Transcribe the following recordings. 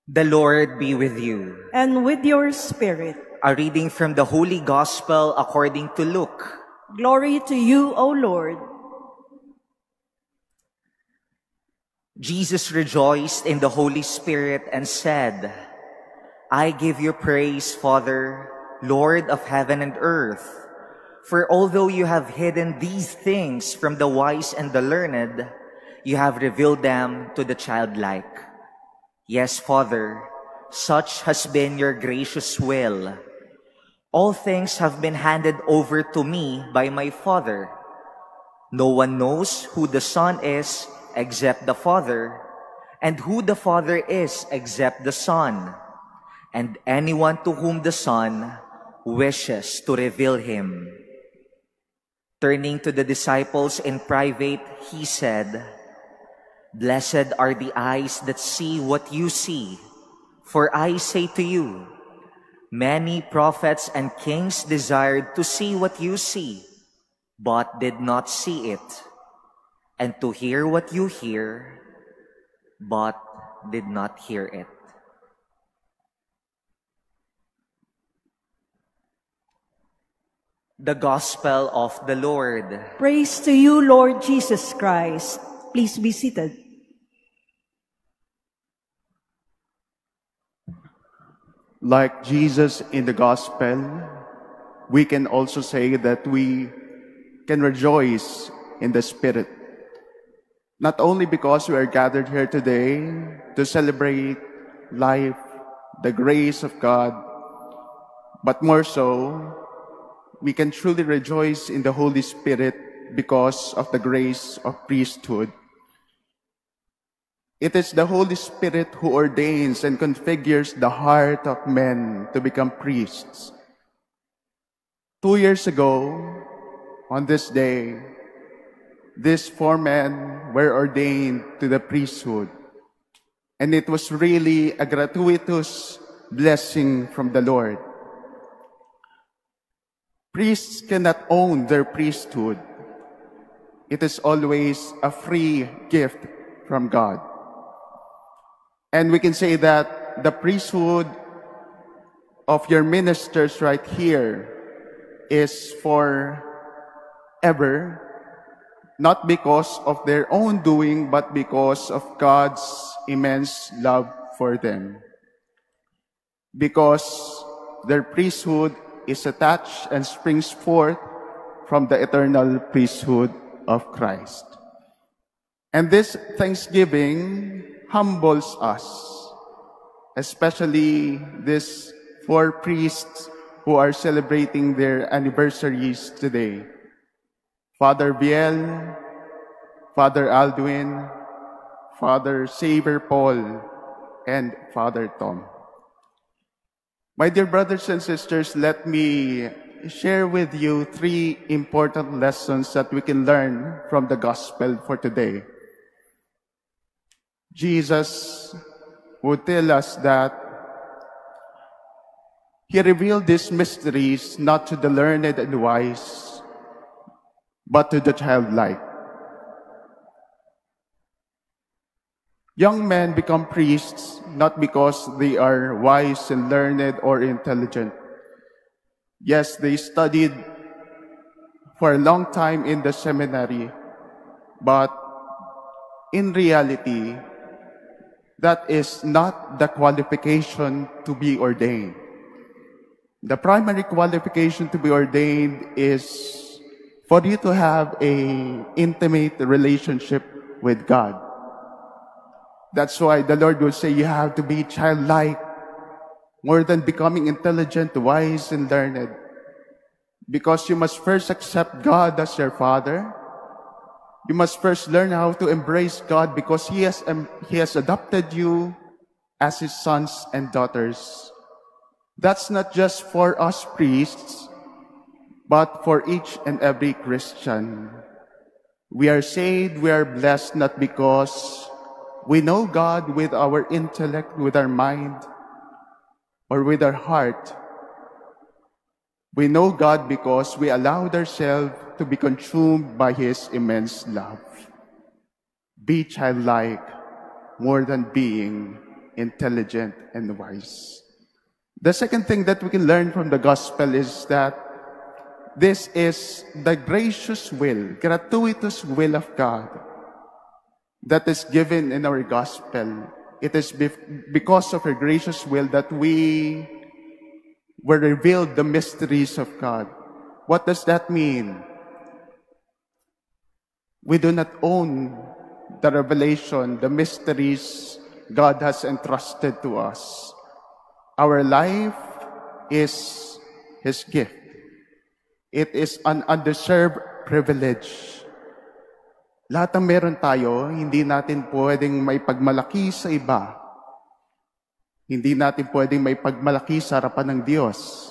The Lord be with you. And with your spirit. A reading from the Holy Gospel according to Luke. Glory to you, O Lord. Jesus rejoiced in the Holy Spirit and said, I give you praise, Father, Lord of heaven and earth. For although you have hidden these things from the wise and the learned, you have revealed them to the childlike. Yes, Father, such has been your gracious will. All things have been handed over to me by my Father. No one knows who the Son is except the Father, and who the Father is except the Son, and anyone to whom the Son wishes to reveal him. Turning to the disciples in private, he said, Blessed are the eyes that see what you see, for I say to you, many prophets and kings desired to see what you see, but did not see it, and to hear what you hear, but did not hear it. The Gospel of the Lord. Praise to you, Lord Jesus Christ. Please be seated. Like Jesus in the Gospel, we can also say that we can rejoice in the Spirit. Not only because we are gathered here today to celebrate life, the grace of God, but more so, we can truly rejoice in the Holy Spirit because of the grace of priesthood. It is the Holy Spirit who ordains and configures the heart of men to become priests. 2 years ago, on this day, these 4 men were ordained to the priesthood. And it was really a gratuitous blessing from the Lord. Priests cannot own their priesthood. It is always a free gift from God. And we can say that the priesthood of your ministers right here is forever, not because of their own doing, but because of God's immense love for them. Because their priesthood is attached and springs forth from the eternal priesthood of Christ. And this thanksgiving humbles us, especially these 4 priests who are celebrating their anniversaries today. Father Biel, Father Aldwin, Father Xavier Paul, and Father Tom. My dear brothers and sisters, let me share with you 3 important lessons that we can learn from the Gospel for today. Jesus would tell us that He revealed these mysteries not to the learned and wise, but to the childlike. Young men become priests not because they are wise and learned or intelligent. Yes, they studied for a long time in the seminary, but in reality, that is not the qualification to be ordained. The primary qualification to be ordained is for you to have an intimate relationship with God. That's why the Lord will say you have to be childlike, more than becoming intelligent, wise, and learned. Because you must first accept God as your Father. You must first learn how to embrace God because He has adopted you as His sons and daughters. That's not just for us priests, but for each and every Christian. We are saved, we are blessed not because we know God with our intellect, with our mind, or with our heart. We know God because we allowed ourselves to be consumed by His immense love. Be childlike more than being intelligent, and wise. The second thing that we can learn from the gospel is that this is the gracious will, gratuitous will of God that is given in our gospel. It is because of her gracious will that we were revealed the mysteries of God. What does that mean? We do not own the revelation, the mysteries God has entrusted to us. Our life is His gift. It is an undeserved privilege. Lahat ng meron tayo, hindi natin pwedeng may pagmalaki sa iba. Hindi natin pwedeng may pagmalaki sa harapan ng Diyos.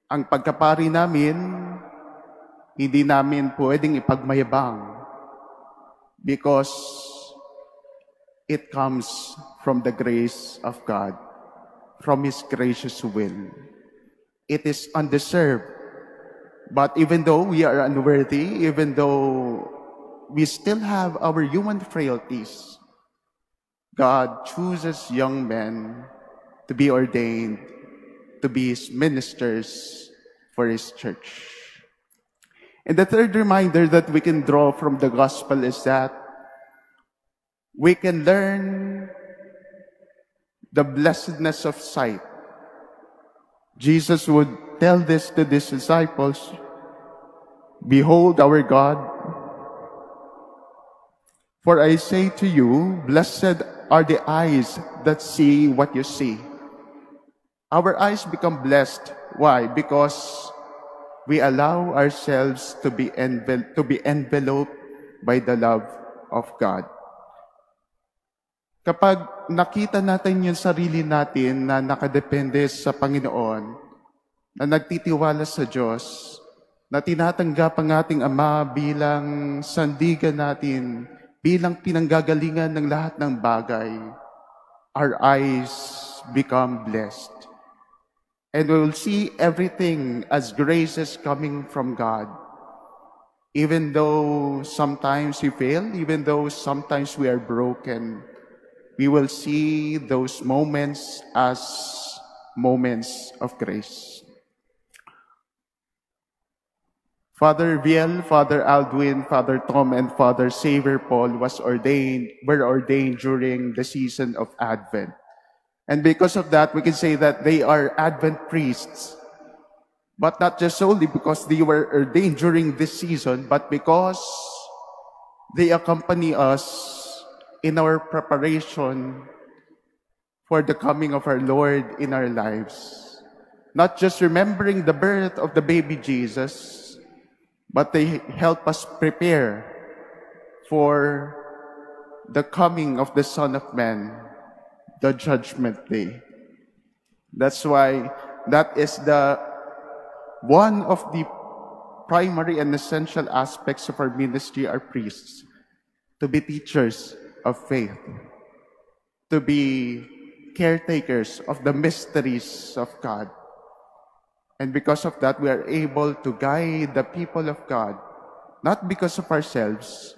Ang pagkapari namin, hindi namin pwedeng ipagmayabang because it comes from the grace of God, from His gracious will. It is undeserved. But even though we are unworthy, even though we still have our human frailties, God chooses young men to be ordained, to be His ministers for His church. And the third reminder that we can draw from the gospel is that we can learn the blessedness of sight. Jesus would tell this to His disciples, "Behold our God, for I say to you, blessed are the eyes that see what you see." Our eyes become blessed. Why? Because we allow ourselves to be enveloped by the love of God. Kapag nakita natin yung sarili natin na nakadepende sa Panginoon, na nagtitiwala sa Diyos, na tinatanggap ang ating Ama bilang sandigan natin, bilang pinanggagalingan ng lahat ng bagay, our eyes become blessed. And we will see everything as graces coming from God. Even though sometimes we fail, even though sometimes we are broken, we will see those moments as moments of grace. Father Viel, Father Aldwin, Father Tom, and Father Xavier Paul were ordained during the season of Advent. And because of that, we can say that they are Advent priests. But not just solely because they were ordained during this season, but because they accompany us in our preparation for the coming of our Lord in our lives. Not just remembering the birth of the baby Jesus, but they help us prepare for the coming of the Son of Man, the Judgment Day. That's why that is one of the primary and essential aspects of our ministry, our priests, to be teachers of faith, to be caretakers of the mysteries of God. And because of that, we are able to guide the people of God, not because of ourselves,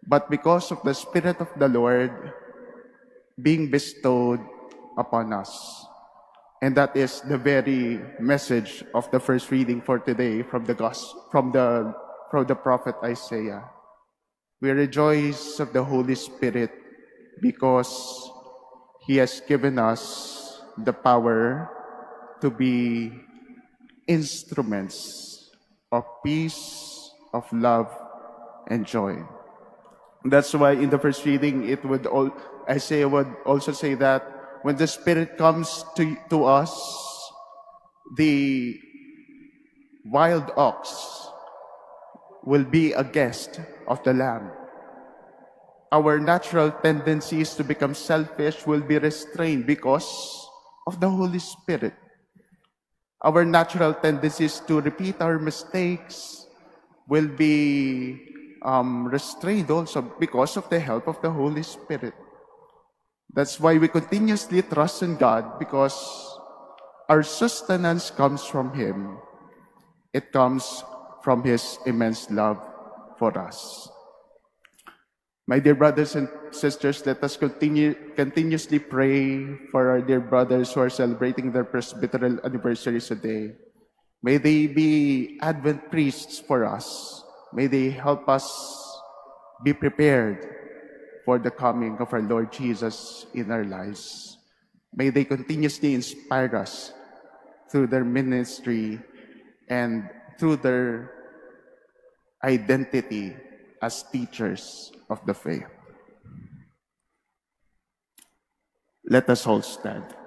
but because of the Spirit of the Lord being bestowed upon us. And that is the very message of the first reading for today from the prophet Isaiah. We rejoice of the Holy Spirit because He has given us the power to be instruments of peace, of love, and joy. That's why in the first reading, Isaiah would also say that when the Spirit comes to us, the wild ox will be a guest of the Lamb. Our natural tendencies to become selfish will be restrained because of the Holy Spirit. Our natural tendencies to repeat our mistakes will be restrained also because of the help of the Holy Spirit. That's why we continuously trust in God, because our sustenance comes from Him. It comes from His immense love for us. My dear brothers and sisters, let us continuously pray for our dear brothers who are celebrating their presbyteral anniversaries today. May they be Advent priests for us. May they help us be prepared for the coming of our Lord Jesus in our lives. May they continuously inspire us through their ministry and through their identity as teachers of the faith. Let us all stand.